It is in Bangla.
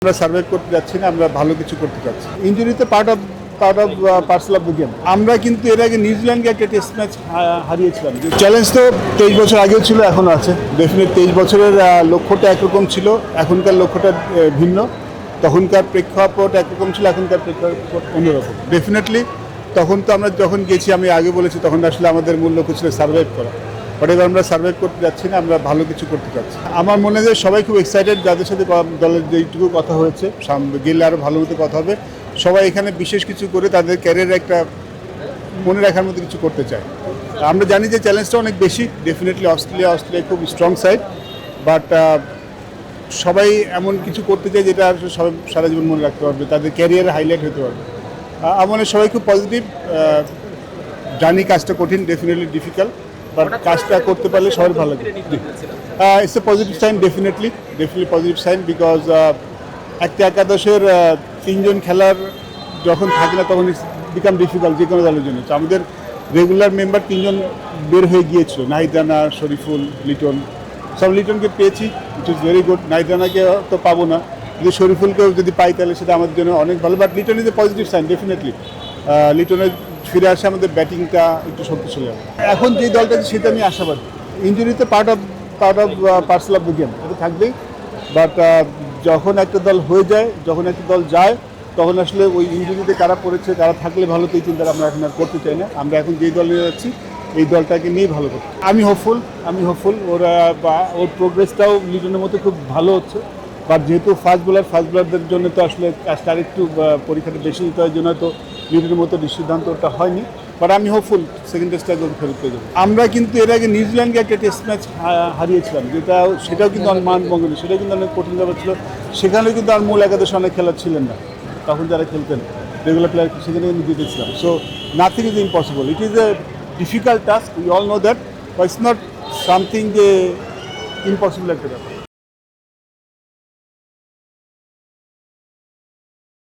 আমরা সার্ভাইভ করতে যাচ্ছি না, আমরা ভালো কিছু করতে চাচ্ছি। ইনজুরিতে part of parcel of the game. আমরা কিন্তু এর আগে নিউজিল্যান্ডকে একটা টেস্ট ম্যাচ হারিয়েছিলাম। চ্যালেঞ্জ তো 23 বছর আগেও ছিল, এখনও আছে। ডেফিনেট 23 বছরের লক্ষ্যটা একরকম ছিল, এখনকার লক্ষ্যটা ভিন্ন। তখনকার প্রেক্ষাপট একরকম ছিল, এখনকার প্রেক্ষাপট অন্যরকম। ডেফিনেটলি তখন তো আমরা যখন গেছি, আমি আগে বলেছি, তখন আসলে আমাদের মূল লক্ষ্য ছিল সার্ভাইভ করা। বাট এবার আমরা সার্ভাইভ করতে যাচ্ছি না, আমরা ভালো কিছু করতে চাচ্ছি। আমার মনে হয় সবাই খুব এক্সাইটেড, যাদের সাথে দলের যেইটুকু কথা হয়েছে, গেলে আরও ভালো মতো কথা হবে। সবাই এখানে বিশেষ কিছু করে তাদের ক্যারিয়ারে একটা মনে রাখার মতো কিছু করতে চায়। আমরা জানি যে চ্যালেঞ্জটা অনেক বেশি। ডেফিনেটলি অস্ট্রেলিয়া খুব স্ট্রং সাইড, বাট সবাই এমন কিছু করতে চায় যেটা সবাই সারা জীবন মনে রাখতে পারবে, তাদের ক্যারিয়ারে হাইলাইট হতে পারবে। আমার সবাই খুব পজিটিভ। জানি কাজটা কঠিন, ডেফিনেটলি ডিফিকাল্ট, বাট কাজটা করতে পারলে সবাই ভালো লাগে। It's a positive sign, definitely positive sign, because একটা একাদশের 3 জন খেলার যখন থাকে না, তখন ইটস বিকাম ডিফিকাল্ট যে কোনো দলের জন্য। তো আমাদের রেগুলার মেম্বার 3 জন বের হয়ে গিয়েছিল, নাহিদ রানা, শরীফুল, লিটন। সব লিটনকে পেয়েছি, it is very good. Nahid রানাকে তো পাবো না, কিন্তু শরীফুলকেও যদি পাই তাহলে সেটা আমাদের জন্য অনেক ভালো। But Liton is a positive sign, definitely. লিটনের ফিরে আসে আমাদের ব্যাটিংটা একটু শক্তিশালী হবে। এখন যে দলটা আছে সেটা আমি আশাবাদী। ইনজুরিতে part of parcel of the game, এটা থাকবেই। বাট যখন একটা দল হয়ে যায়, যখন একটা দল যায়, তখন আসলে ওই ইনজুরিতে কারা পড়েছে, কারা থাকলে ভালো, তো এই চিন্তাটা আমরা এখন আর করতে চাই না। আমরা এখন যেই দল নিয়ে যাচ্ছি, এই দলটাকে নিয়েই ভালো করতে। আমি হোপফুল ওরা বা ওর প্রোগ্রেসটাও লিটনের মতো খুব ভালো হচ্ছে। বাট যেহেতু ফাস্ট বোলারদের জন্য তো আসলে কাজটা আরেকটু পরীক্ষাটা বেশি দিতে হয়, জন্য তো লিটনের মতো সিদ্ধান্তটা হয়নি। বাট আমি হোপফুল সেকেন্ড টেস্টটা ফেরত পেয়ে যাবো। আমরা কিন্তু এর আগে নিউজিল্যান্ডকে একটা টেস্ট ম্যাচ হারিয়েছিলাম, সেটাও কিন্তু অনেক মানভঙ্গ, সেটাও কিন্তু অনেক কঠিন ব্যাপার ছিল। সেখানেও কিন্তু আর মূল একাদশে অনেক খেলার ছিলেন না, তখন যারা খেলতেন রেগুলার প্লেয়ার, সেখানে কিন্তু জিতেছিলাম। So nothing is impossible. It is a difficult task, we all know that, but it's not something যে ইম্পসিবল একটা ব্যাপার।